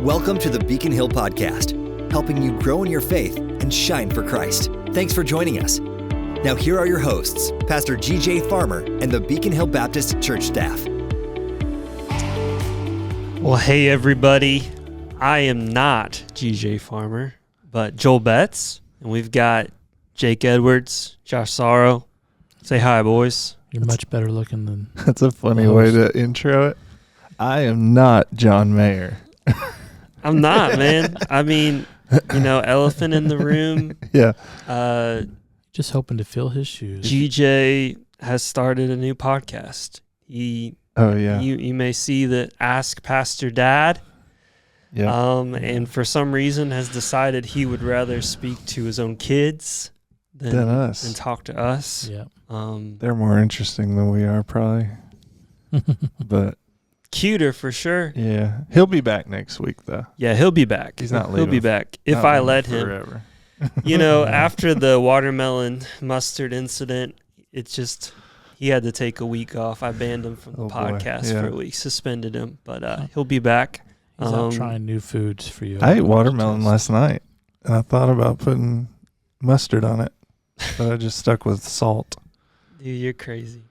Welcome to the Beacon Hill Podcast, helping you grow in your faith and shine for Christ. Thanks for joining us. Now here are your hosts, Pastor G.J. Farmer and the Beacon Hill Baptist Church staff. Well, hey everybody. I am not G.J. Farmer, but Joel Betts, and we've got Jake Edwards, Josh Sorrow. Say hi, boys. You're much better looking than... That's a funny way to intro it. I am not John Mayer. I'm not, man. I mean, elephant in the room. Yeah. Just hoping to fill his shoes. GJ has started a new podcast. You may see that Ask Pastor Dad. Yeah. And for some reason has decided he would rather speak to his own kids than us and talk to us. Yeah. They're more interesting than we are, probably. But cuter for sure. Yeah. He'll be back next week, though. Yeah, he'll be back. He's not leaving. He'll be back if I let him. Forever. After the watermelon mustard incident, it's just he had to take a week off. I banned him from the podcast for a week, suspended him, but he'll be back. He's out trying new foods for you. I ate watermelon last night, and I thought about putting mustard on it, but I just stuck with salt. Dude, you're crazy.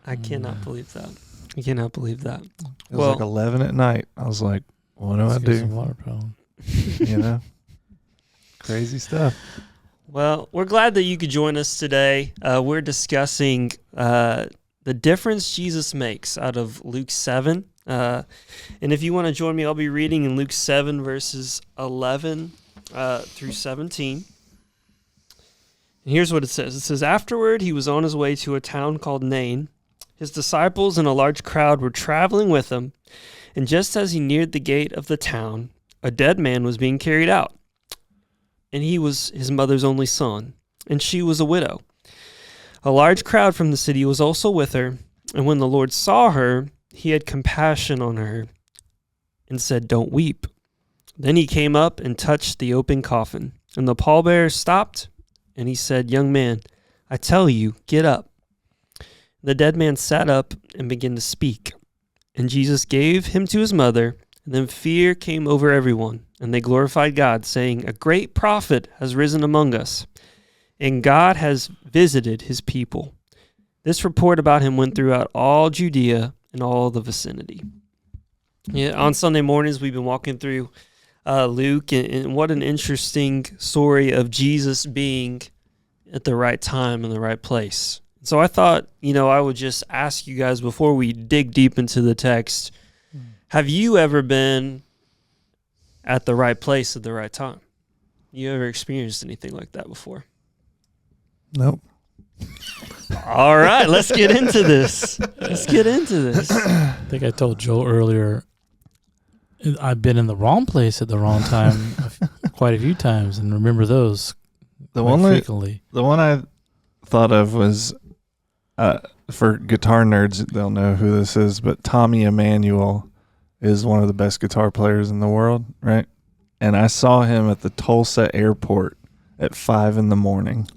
I cannot believe that. I cannot believe that. It was like 11 at night. I was like, what do I do? Some watermelon. Crazy stuff. Well, we're glad that you could join us today. We're discussing the difference Jesus makes out of Luke 7. And if you want to join me, I'll be reading in Luke 7, verses 11 through 17. And here's what it says. It says, "Afterward, he was on his way to a town called Nain. His disciples and a large crowd were traveling with him. And just as he neared the gate of the town, a dead man was being carried out. And he was his mother's only son, and she was a widow. A large crowd from the city was also with her. And when the Lord saw her, he had compassion on her and said, 'Don't weep.' Then he came up and touched the open coffin. And the pallbearer stopped, and he said, 'Young man, I tell you, get up.' The dead man sat up and began to speak. And Jesus gave him to his mother, and then fear came over everyone, and they glorified God, saying, 'A great prophet has risen among us, and God has visited his people.' This report about him went throughout all Judea and all the vicinity." Yeah, on Sunday mornings, we've been walking through Luke, and what an interesting story of Jesus being at the right time in the right place. So I thought, I would just ask you guys before we dig deep into the text, have you ever been at the right place at the right time? You ever experienced anything like that before? Nope. All right, let's get into this. I think I told Joel earlier, I've been in the wrong place at the wrong time quite a few times, and remember those frequently. The one I thought of was, for guitar nerds, they'll know who this is, but Tommy Emmanuel is one of the best guitar players in the world, right? And I saw him at the Tulsa airport at 5 a.m.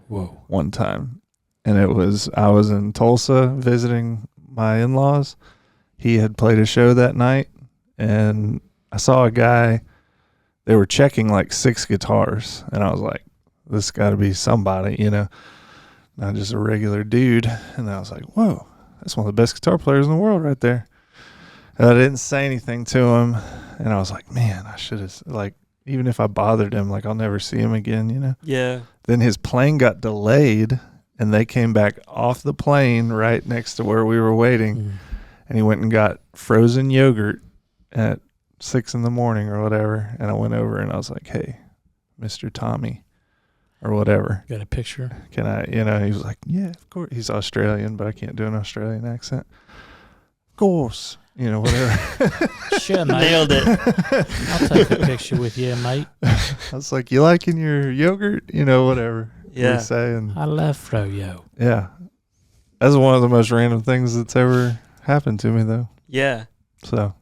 Whoa. One time. And I was in Tulsa visiting my in-laws. He had played a show that night, and I saw a guy, they were checking like 6 guitars, and I was like, this got to be somebody, not just a regular dude. And I was like, whoa, that's one of the best guitar players in the world right there. And I didn't say anything to him, and I was like, man, I should have, even if I bothered him, I'll never see him again, Yeah. Then his plane got delayed, and they came back off the plane right next to where we were waiting, and he went and got frozen yogurt at 6 a.m. or whatever, and I went over and I was like, hey, Mr. Tommy, or whatever. Got a picture? Can I, he was like, yeah, of course. He's Australian, but I can't do an Australian accent. Of course. Whatever. Sure, mate. Nailed it. I'll take a picture with you, mate. I was like, you liking your yogurt? Whatever. Yeah. We say, and I love froyo. yeah. That's one of the most random things that's ever happened to me, though. Yeah. So,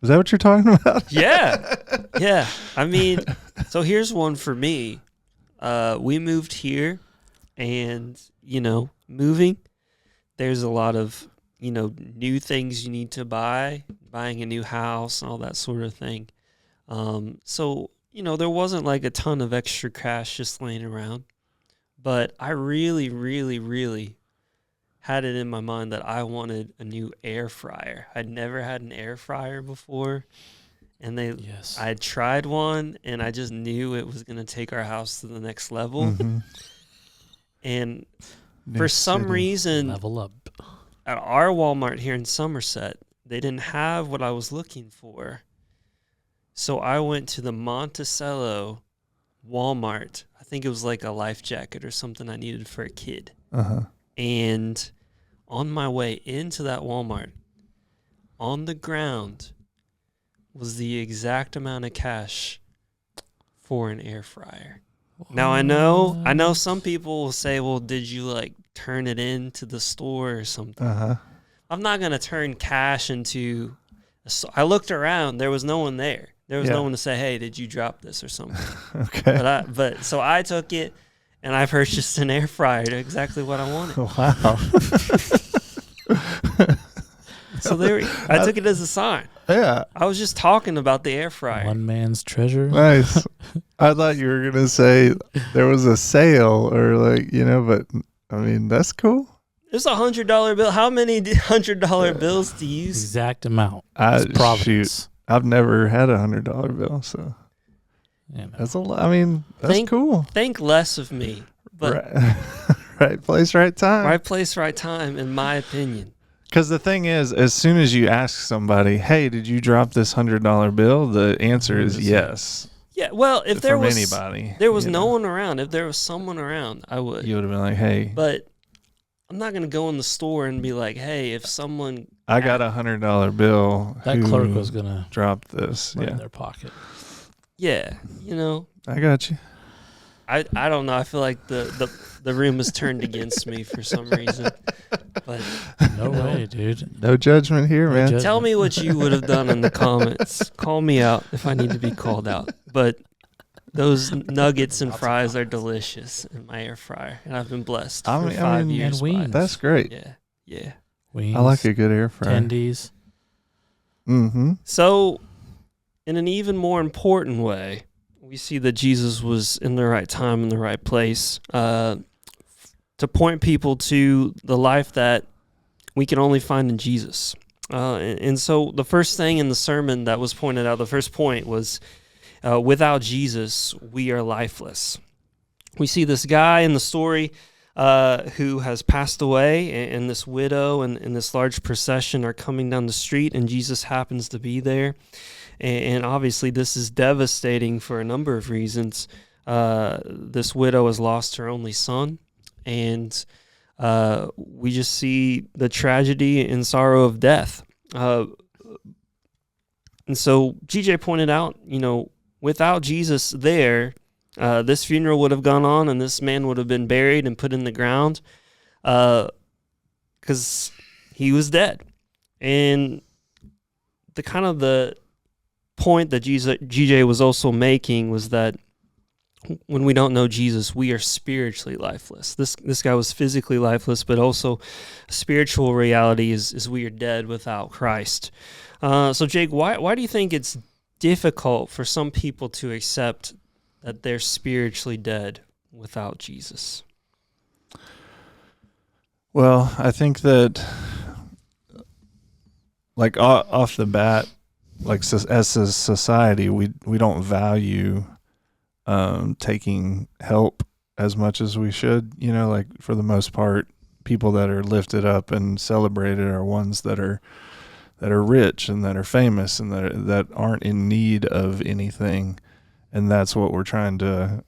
is that what you're talking about? Yeah. Yeah. I mean, so here's one for me. We moved here, and, moving, there's a lot of, new things you need to buy, buying a new house and all that sort of thing. So, there wasn't like a ton of extra cash just laying around. But I really, really, really had it in my mind that I wanted a new air fryer. I'd never had an air fryer before. And I had tried one, and I just knew it was going to take our house to the next level. Mm-hmm. And for some reason, level up. At our Walmart here in Somerset, they didn't have what I was looking for. So I went to the Monticello Walmart. I think it was like a life jacket or something I needed for a kid. Uh-huh. And on my way into that Walmart, on the ground was the exact amount of cash for an air fryer. Now I know some people will say, well, did you like turn it into the store or something? Uh-huh. I'm not going to turn cash into I looked around, there was no one there. There was no one to say, hey, did you drop this or something? Okay. But so I took it and I purchased an air fryer, exactly what I wanted. Wow. So I took it as a sign. Yeah. I was just talking about the air fryer. One man's treasure. Nice. I thought you were going to say there was a sale or but I mean, that's cool. It's $100 bill. How many $100 bills do you use? Exact amount. Providence. I've never had a $100 bill, so that's a lot. I mean, that's cool. Think less of me, but right place, right time. Right place, right time, in my opinion. Because the thing is, as soon as you ask somebody, "Hey, did you drop this $100 bill?" the answer is yes. Yeah. Well, if there was anybody, there was no one around. If there was someone around, I would. You would have been like, "Hey," but I'm not gonna go in the store and be like, "Hey, if someone." I got a $100 bill. That clerk was gonna drop this in their pocket. Yeah, I got you. I don't know. I feel like the room is turned against me for some reason. But no way, dude. No judgment here, man. Judgment. Tell me what you would have done in the comments. Call me out if I need to be called out. But those nuggets and fries are delicious in my air fryer, and I've been blessed for 5 years. And wings. That's great. Yeah. Wings. I like a good air fryer. Tendies. Mm-hmm. So, in an even more important way, we see that Jesus was in the right time, in the right place, to point people to the life that we can only find in Jesus. And so the first thing in the sermon that was pointed out, the first point was, without Jesus, we are lifeless. We see this guy in the story who has passed away, and this widow and this large procession are coming down the street, and Jesus happens to be there. And obviously this is devastating for a number of reasons. This widow has lost her only son, and we just see the tragedy and sorrow of death. And so GJ pointed out, without Jesus there, this funeral would have gone on and this man would have been buried and put in the ground because he was dead. And the point that GJ was also making was that when we don't know Jesus, we are spiritually lifeless. This guy was physically lifeless, but also spiritual reality is we are dead without Christ. So Jake, why do you think it's difficult for some people to accept that they're spiritually dead without Jesus? Well, I think that, like, off the bat, like, as a society, we don't value taking help as much as we should. Like, for the most part, people that are lifted up and celebrated are ones that are rich and that are famous and that aren't in need of anything. And that's what we're trying to,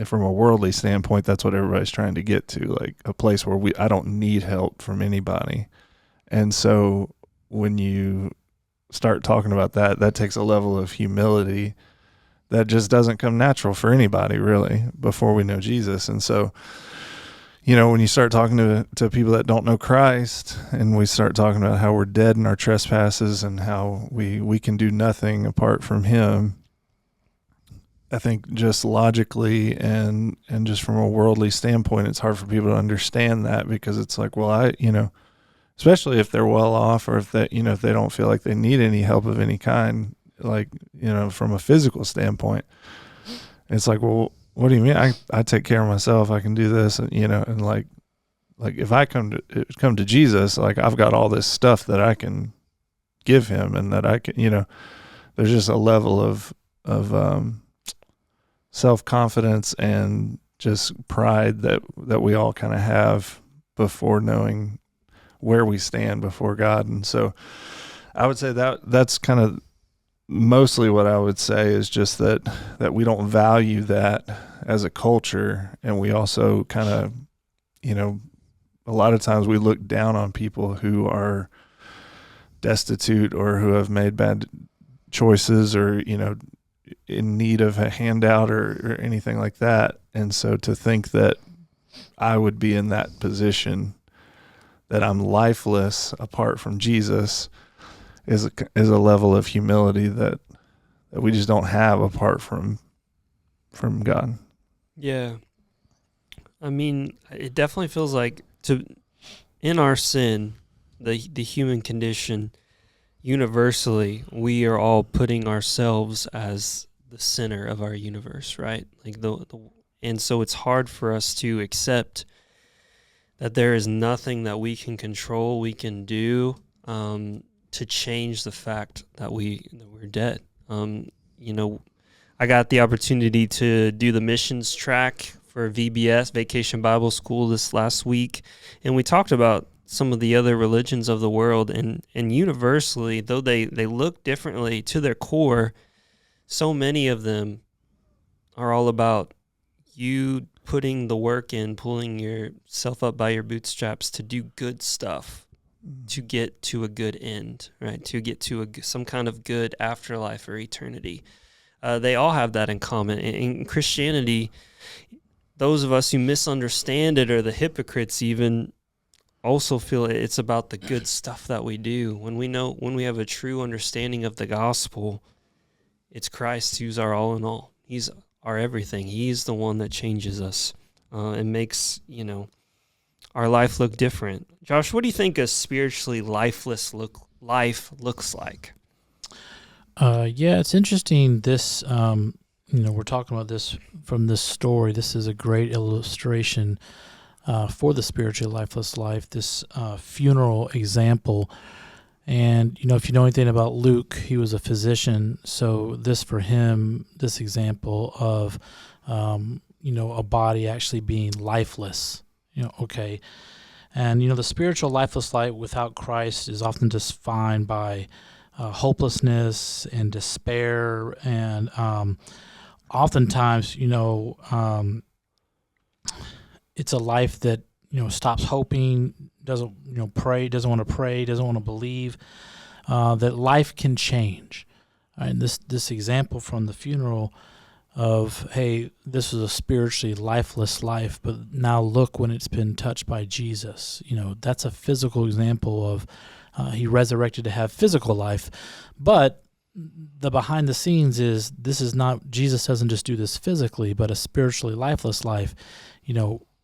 from a worldly standpoint, that's what everybody's trying to get to, like a place where I don't need help from anybody. And so when you start talking about that takes a level of humility that just doesn't come natural for anybody, really, before we know Jesus. And so, when you start talking to people that don't know Christ, and we start talking about how we're dead in our trespasses and how we can do nothing apart from him, I think just logically and just from a worldly standpoint, it's hard for people to understand that, because it's like, well, especially if they're well off, or if they don't feel like they need any help of any kind, like, from a physical standpoint. It's like, well, what do you mean? I take care of myself. I can do this, and and like if I come to Jesus, like I've got all this stuff that I can give him, and that I can, there's just a level of self-confidence and just pride that we all kind of have before knowing where we stand before God. And so I would say that's kind of mostly what I would say, is just that we don't value that as a culture. And we also kind of, a lot of times we look down on people who are destitute or who have made bad choices, or, in need of a handout or anything like that. And so to think that I would be in that position, that I'm lifeless apart from Jesus, is a level of humility that we just don't have apart from God. Yeah. I mean, it definitely feels like in our sin, the human condition, universally, we are all putting ourselves as the center of our universe, right? Like and so it's hard for us to accept that there is nothing that we can control, we can do to change the fact that we're dead. I got the opportunity to do the missions track for VBS, Vacation Bible School, this last week, and we talked about some of the other religions of the world, and universally, though they look differently to their core, so many of them are all about you putting the work in, pulling yourself up by your bootstraps to do good stuff, to get to a good end, right? To get to some kind of good afterlife or eternity. They all have that in common. In Christianity, those of us who misunderstand it, or the hypocrites even, also feel it's about the good stuff that we do. When we have a true understanding of the gospel, it's Christ who's our all in all. He's our everything. He's the one that changes us and makes, our life look different. Josh, what do you think a spiritually lifeless life looks like? Yeah, it's interesting. This, we're talking about this from this story. This is a great illustration for the spiritually lifeless life, this funeral example. And, if you know anything about Luke, he was a physician. So this example of, a body actually being lifeless, okay. And, the spiritual lifeless life without Christ is often defined by hopelessness and despair. And oftentimes, it's a life that, stops hoping, doesn't want to pray, doesn't want to believe that life can change. And this example from the funeral of, hey, this is a spiritually lifeless life, but now look when it's been touched by Jesus. That's a physical example of he resurrected to have physical life. But the behind the scenes is, this is not, Jesus doesn't just do this physically, but a spiritually lifeless life.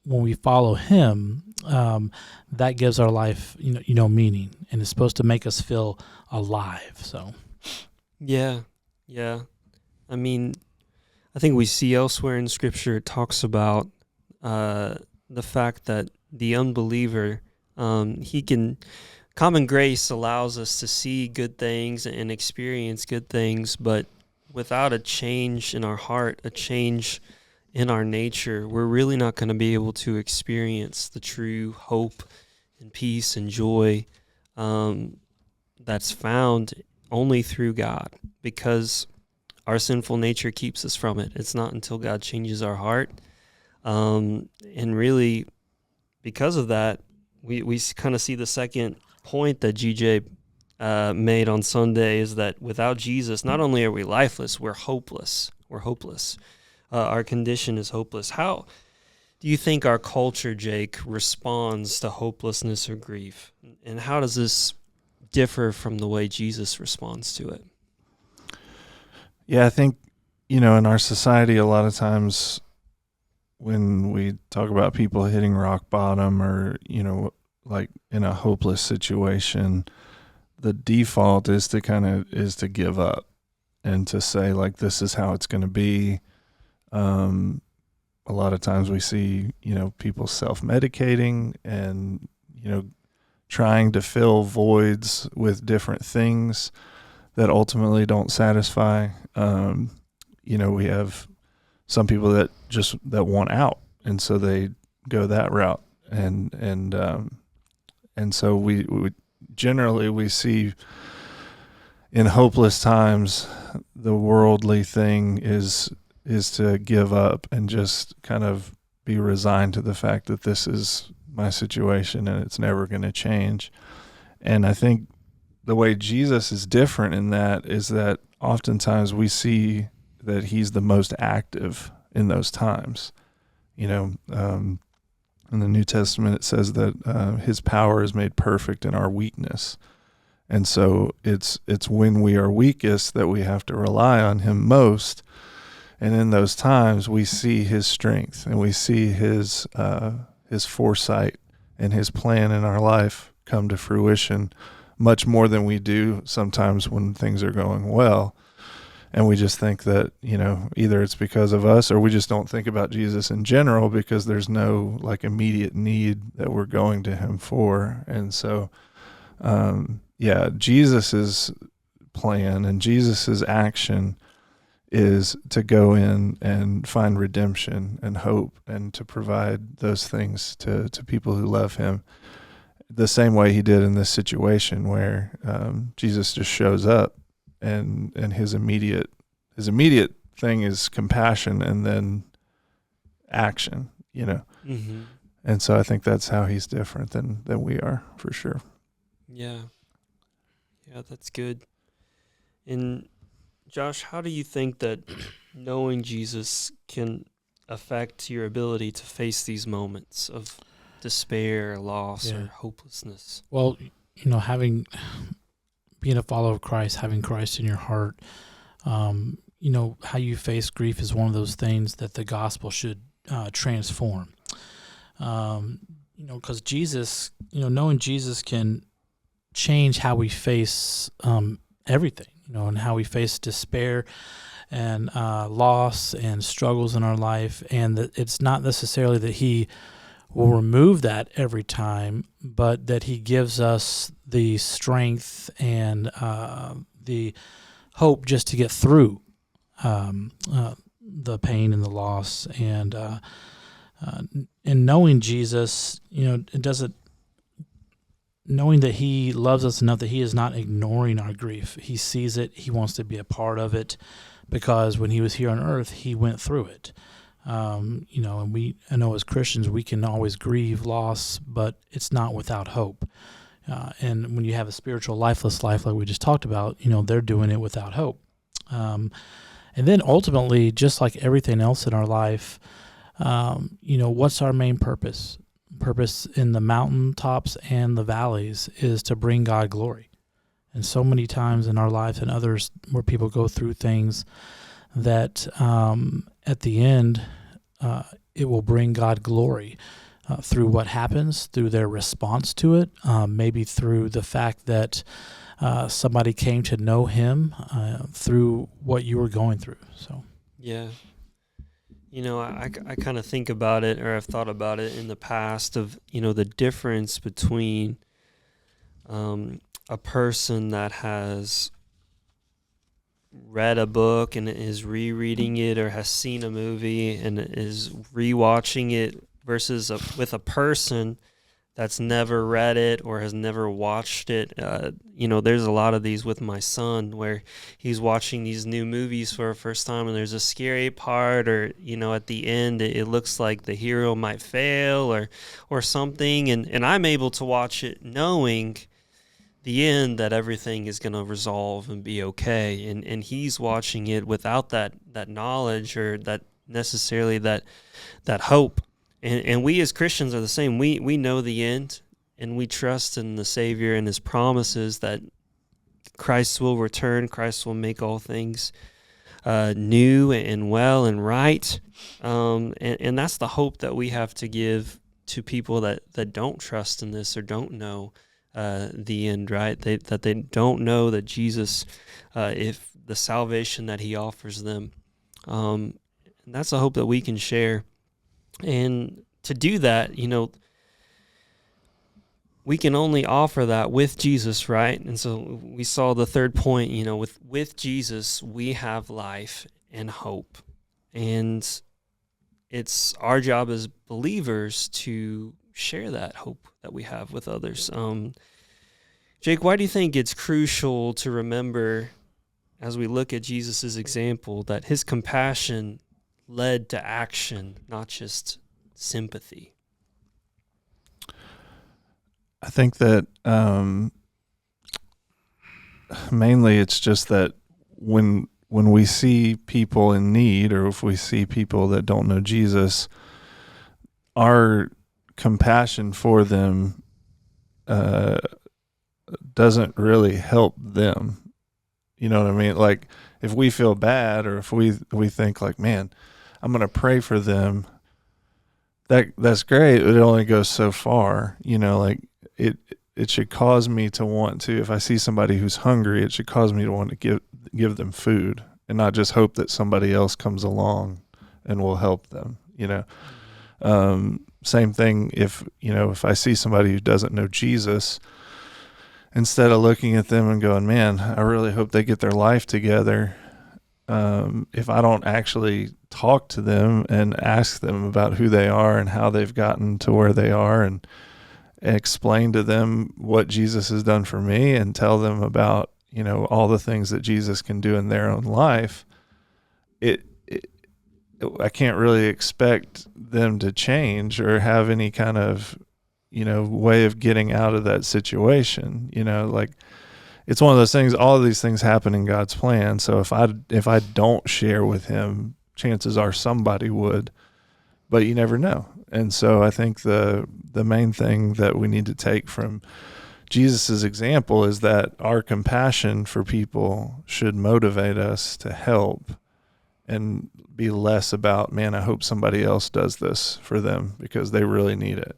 When we follow him, that gives our life, meaning, and it's supposed to make us feel alive. So, yeah. I mean, I think we see elsewhere in Scripture it talks about the fact that the unbeliever, common grace allows us to see good things and experience good things, but without a change in our heart, a change in our nature, we're really not going to be able to experience the true hope and peace and joy that's found only through God, because our sinful nature keeps us from it. It's not until God changes our heart. And really, because of that, we kind of see the second point that GJ made on Sunday, is that without Jesus, not only are we lifeless, we're hopeless. Our condition is hopeless. How do you think our culture, Jake, responds to hopelessness or grief? And how does this differ from the way Jesus responds to it? Yeah, I think, in our society, a lot of times when we talk about people hitting rock bottom, or, like in a hopeless situation, the default is to give up. and to say like this is how it's going to be. A lot of times we see, people self-medicating and, trying to fill voids with different things that ultimately don't satisfy. We have some people that want out, and so they go that route. And so we generally see in hopeless times, the worldly thing is to give up and just kind of be resigned to the fact that this is my situation and it's never going to change. And I think the way Jesus is different in that is that oftentimes we see that he's the most active in those times. In the New Testament, it says that his power is made perfect in our weakness. And so it's when we are weakest that we have to rely on him most. And in those times, we see his strength and we see his foresight and his plan in our life come to fruition much more than we do sometimes when things are going well. And we just think that, either it's because of us or we just don't think about Jesus in general because there's no like immediate need that we're going to him for. And so, Jesus's plan and Jesus's action is to go in and find redemption and hope and to provide those things to people who love him the same way he did in this situation where Jesus just shows up and his immediate thing is compassion and then action, Mm-hmm. And so I think that's how he's different than we are, for sure. Yeah, that's good. And Josh, how do you think that knowing Jesus can affect your ability to face these moments of despair, loss, or hopelessness? Well, being a follower of Christ, having Christ in your heart, how you face grief is one of those things that the gospel should transform. Because Jesus, knowing Jesus can change how we face everything, and how we face despair and loss and struggles in our life. And that it's not necessarily that he will remove that every time, but that he gives us the strength and the hope just to get through the pain and the loss. And knowing Jesus, it doesn't. Knowing that he loves us enough that he is not ignoring our grief. He sees it. He wants to be a part of it because when he was here on earth, he went through it. And I know as Christians, we can always grieve loss, but it's not without hope. And when you have a spiritual lifeless life like we just talked about, they're doing it without hope. And then ultimately, just like everything else in our life, what's our main purpose? Purpose in the mountaintops and the valleys is to bring God glory. And so many times in our lives and others where people go through things that at the end it will bring God glory through what happens, through their response to it, maybe through the fact that somebody came to know him through what you were going through. So yeah. I kind of think about it, or I've thought about it in the past of, the difference between a person that has read a book and is rereading it or has seen a movie and is rewatching it versus with a person that's never read it or has never watched it. There's a lot of these with my son where he's watching these new movies for the first time and there's a scary part or, at the end it looks like the hero might fail or something. And I'm able to watch it knowing the end that everything is going to resolve and be okay. And he's watching it without that knowledge or that necessarily that hope. And we as Christians are the same. We know the end, and we trust in the Savior and his promises that Christ will return. Christ will make all things new and well and right. And that's the hope that we have to give to people that don't trust in this or don't know the end, right? That they don't know that Jesus, if the salvation that he offers them. And that's a hope that we can share. And to do that, we can only offer that with Jesus, right? And so we saw the third point, with Jesus, we have life and hope. And it's our job as believers to share that hope that we have with others. Jake, why do you think it's crucial to remember, as we look at Jesus' example, that his compassion led to action, not just sympathy? I think that mainly it's just that when we see people in need, or if we see people that don't know Jesus, our compassion for them doesn't really help them. You know what I mean? Like, if we feel bad, or if we think like, man, I'm going to pray for them, that's great. It only goes so far. Like, it should cause me to want to, if I see somebody who's hungry, it should cause me to want to give them food, and not just hope that somebody else comes along and will help them. Same thing if I see somebody who doesn't know Jesus, instead of looking at them and going, man, I really hope they get their life together, if I don't actually talk to them and ask them about who they are and how they've gotten to where they are, and explain to them what Jesus has done for me, and tell them about, all the things that Jesus can do in their own life, I can't really expect them to change or have any kind of, way of getting out of that situation. Like, it's one of those things, all of these things happen in God's plan. So if I don't share with him, chances are somebody would, but you never know. And so I think the main thing that we need to take from Jesus's example is that our compassion for people should motivate us to help, and be less about, man, I hope somebody else does this for them because they really need it.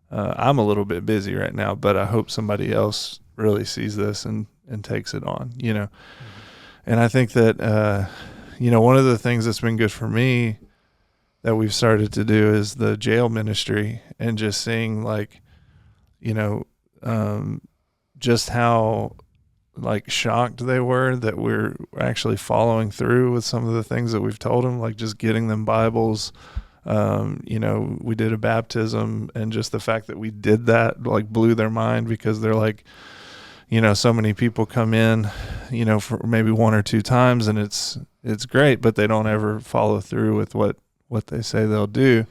I'm a little bit busy right now, but I hope somebody else really sees this and takes it on, Mm-hmm. And I think that, one of the things that's been good for me that we've started to do is the jail ministry, and just seeing, like, just how, like, shocked they were that we're actually following through with some of the things that we've told them, like just getting them Bibles. We did a baptism, and just the fact that we did that, like, blew their mind, because they're like, so many people come in, for maybe one or two times, and it's great, but they don't ever follow through with what they say they'll do.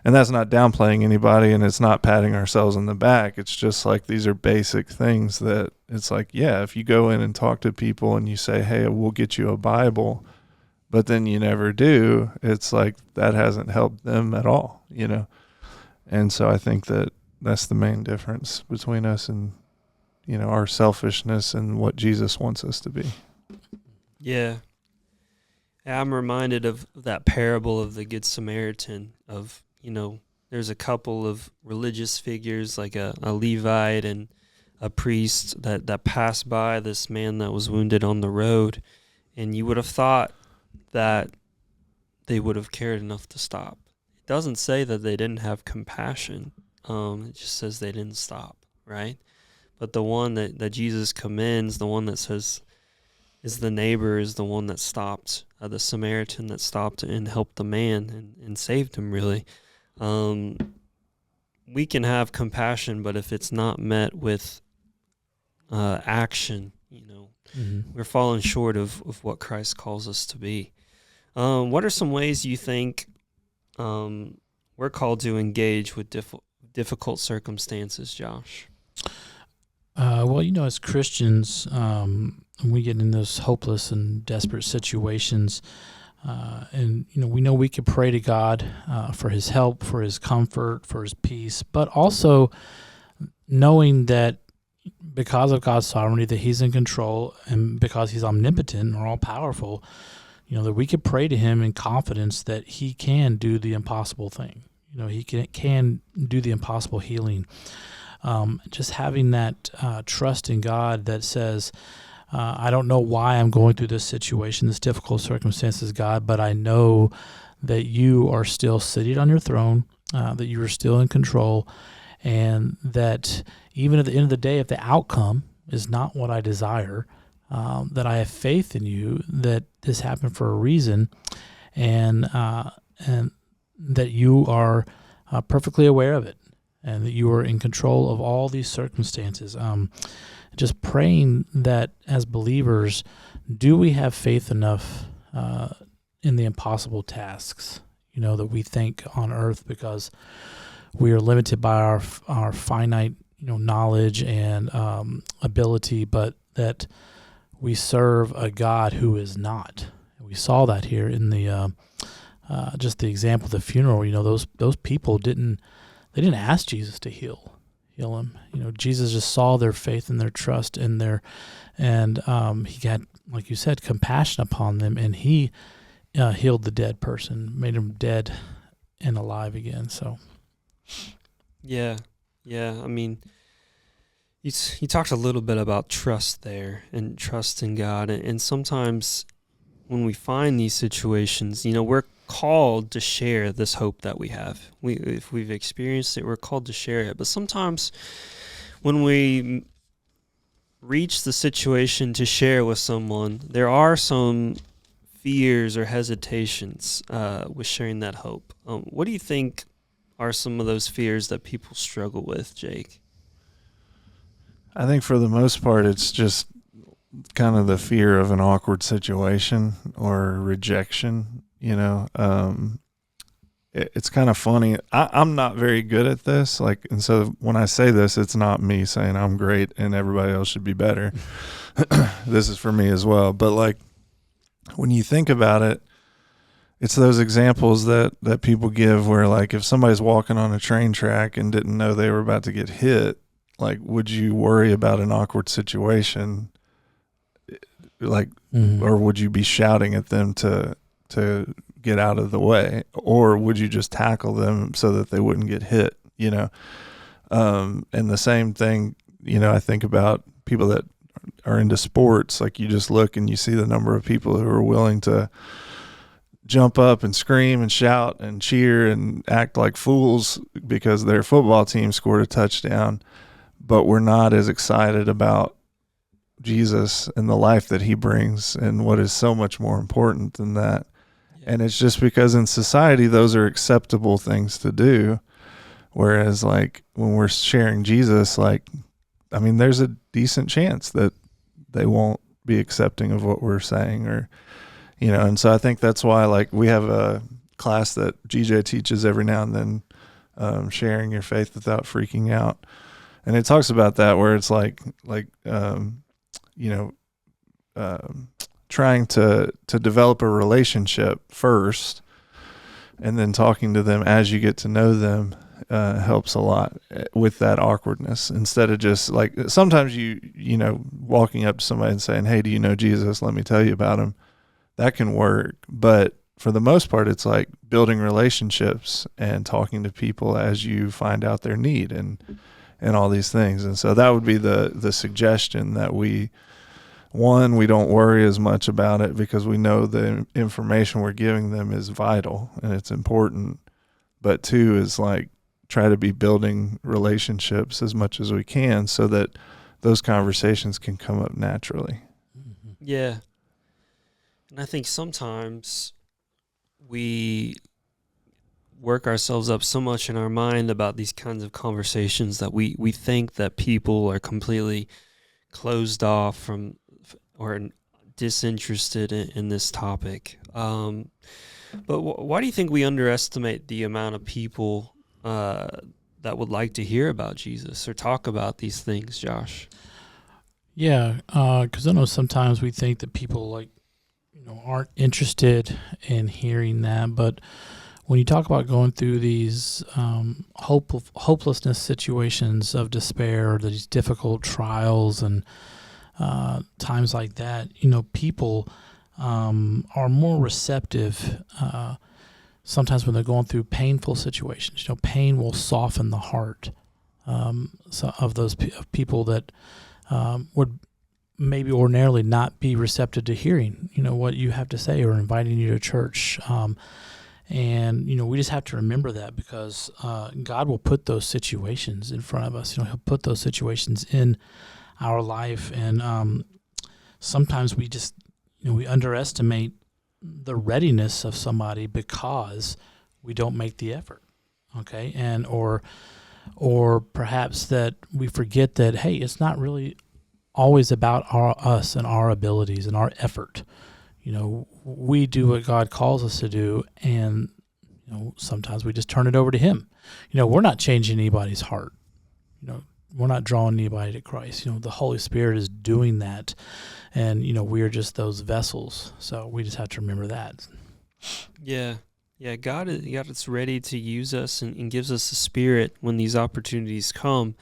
And that's not downplaying anybody, and it's not patting ourselves on the back. It's just like, these are basic things that it's like, yeah, if you go in and talk to people and you say, hey, we'll get you a Bible, but then you never do, it's like, that hasn't helped them at all, And so I think that that's the main difference between us and, our selfishness and what Jesus wants us to be. Yeah. I'm reminded of that parable of the Good Samaritan, of, there's a couple of religious figures, like a Levite and a priest, that passed by this man that was wounded on the road. And you would have thought that they would have cared enough to stop. It doesn't say that they didn't have compassion. It just says they didn't stop, right? But the one that Jesus commends, the one that says is the neighbor, is the one that stopped, the Samaritan that stopped and helped the man and saved him, really. We can have compassion, but if it's not met with action, Mm-hmm. we're falling short of what Christ calls us to be. What are some ways you think we're called to engage with difficult circumstances, Josh? Well, as Christians, when we get in those hopeless and desperate situations, and we know we could pray to God for his help, for his comfort, for his peace, but also knowing that because of God's sovereignty, that he's in control, and because he's omnipotent or all-powerful, that we could pray to him in confidence that he can do the impossible thing. He can do the impossible healing. Just having that trust in God that says, I don't know why I'm going through this situation, this difficult circumstances, God, but I know that you are still seated on your throne, that you are still in control, and that even at the end of the day, if the outcome is not what I desire, that I have faith in you, that this happened for a reason, and that you are perfectly aware of it, and that you are in control of all these circumstances. Just praying that as believers, do we have faith enough in the impossible tasks, that we think on earth, because we are limited by our finite, knowledge and ability, but that we serve a God who is not. We saw that here in the just the example of the funeral. Those people didn't ask Jesus to heal him. Jesus just saw their faith and their trust in and he had, like you said, compassion upon them, and he healed the dead person, made him dead and alive again. So, yeah. I mean, he talked a little bit about trust there and trust in God, and sometimes when we find these situations, we're called to share this hope that we have. If we've experienced it, we're called to share it. But sometimes when we reach the situation to share with someone, there are some fears or hesitations with sharing that hope. What do you think are some of those fears that people struggle with, Jake? I think for the most part, it's just kind of the fear of an awkward situation or rejection. It's kind of funny. I'm not very good at this. And so when I say this, it's not me saying I'm great and everybody else should be better. This is for me as well. But when you think about it, it's those examples that people give where if somebody's walking on a train track and didn't know they were about to get hit, would you worry about an awkward situation? Or would you be shouting at them to get out of the way, or would you just tackle them so that they wouldn't get hit? And the same thing, I think about people that are into sports. You just look and you see the number of people who are willing to jump up and scream and shout and cheer and act like fools because their football team scored a touchdown, but we're not as excited about Jesus and the life that he brings and what is so much more important than that. Yeah. And it's just because in society, those are acceptable things to do. Whereas when we're sharing Jesus, there's a decent chance that they won't be accepting of what we're saying and so I think that's why we have a class that GJ teaches every now and then, sharing your faith without freaking out. And it talks about that where it's trying to develop a relationship first, and then talking to them as you get to know them helps a lot with that awkwardness. Instead of just sometimes walking up to somebody and saying, "Hey, do you know Jesus? Let me tell you about him." That can work, but for the most part, it's building relationships and talking to people as you find out their need and all these things. And so that would be the suggestion, that we don't worry as much about it because we know the information we're giving them is vital and it's important. But two is try to be building relationships as much as we can so that those conversations can come up naturally. Yeah. And I think sometimes we work ourselves up so much in our mind about these kinds of conversations that we think that people are completely closed off from or disinterested in this topic. But why do you think we underestimate the amount of people that would like to hear about Jesus or talk about these things, Josh? Yeah, because I know sometimes we think that people aren't interested in hearing that, but when you talk about going through these hopelessness situations of despair, or these difficult trials and times like that, people are more receptive sometimes when they're going through painful situations. Pain will soften the heart of those people that would maybe ordinarily not be receptive to hearing, what you have to say or inviting you to church. And, we just have to remember that because God will put those situations in front of us. He'll put those situations in our life. And sometimes we just, we underestimate the readiness of somebody because we don't make the effort. Okay. And, or perhaps that we forget that, hey, it's not really always about us and our abilities and our effort. We do what God calls us to do, and sometimes we just turn it over to Him. We're not changing anybody's heart. We're not drawing anybody to Christ. The Holy Spirit is doing that, and we are just those vessels. So we just have to remember that. Yeah. God is ready to use us and gives us the Spirit when these opportunities come.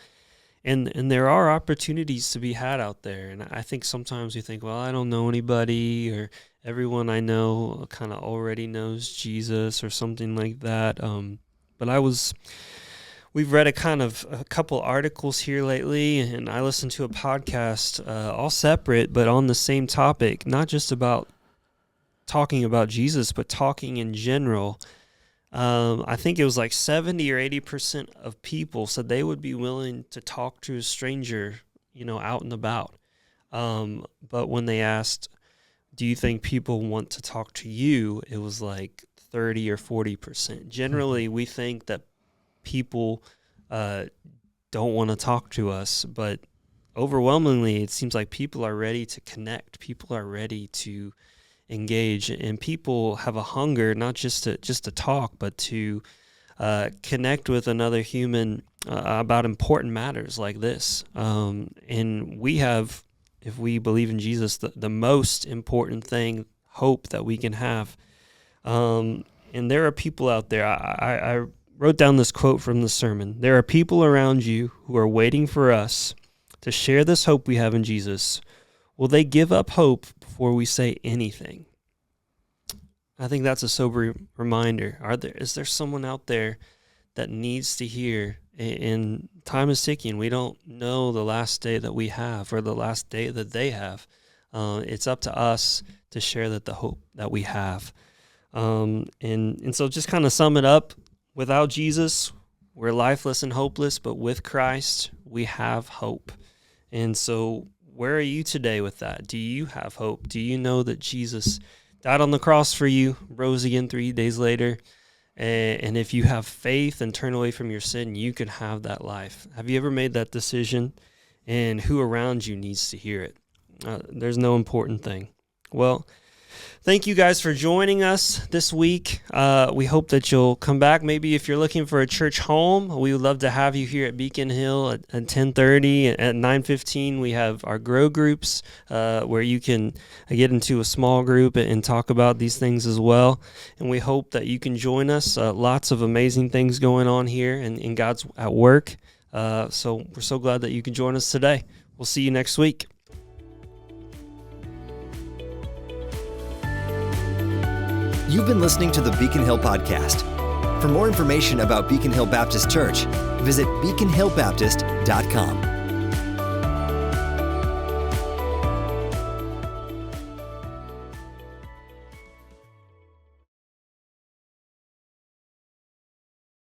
And there are opportunities to be had out there. And I think sometimes we think, well, I don't know anybody, or everyone I know kind of already knows Jesus or something like that. But we've read a couple articles here lately, and I listened to a podcast, all separate, but on the same topic, not just about talking about Jesus, but talking in general. I think it was like 70 or 80% of people said they would be willing to talk to a stranger, out and about. But when they asked, do you think people want to talk to you? It was like 30 or 40%. Generally, we think that people don't want to talk to us, but overwhelmingly, it seems like people are ready to connect. People are ready to engage, and people have a hunger not just to talk, but to connect with another human about important matters like this. And we have, if we believe in Jesus, the most important thing, hope that we can have. And there are people out there. I wrote down this quote from the sermon. There are people around you who are waiting for us to share this hope we have in Jesus. Will they give up hope before we say anything? I think that's a sober reminder. Is there someone out there that needs to hear? And time is ticking. We don't know the last day that we have or the last day that they have. It's up to us to share the hope that we have. And so just kind of sum it up, without Jesus, we're lifeless and hopeless, but with Christ, we have hope. And so where are you today with that? Do you have hope? Do you know that Jesus died on the cross for you, rose again 3 days later? And if you have faith and turn away from your sin, you can have that life. Have you ever made that decision? And who around you needs to hear it? There's no important thing. Well, thank you guys for joining us this week. We hope that you'll come back. Maybe if you're looking for a church home, we would love to have you here at Beacon Hill at 10:30. At 9:15, we have our grow groups where you can get into a small group and talk about these things as well. And we hope that you can join us. Lots of amazing things going on here, and God's at work. So we're so glad that you can join us today. We'll see you next week. You've been listening to the Beacon Hill Podcast. For more information about Beacon Hill Baptist Church, visit beaconhillbaptist.com.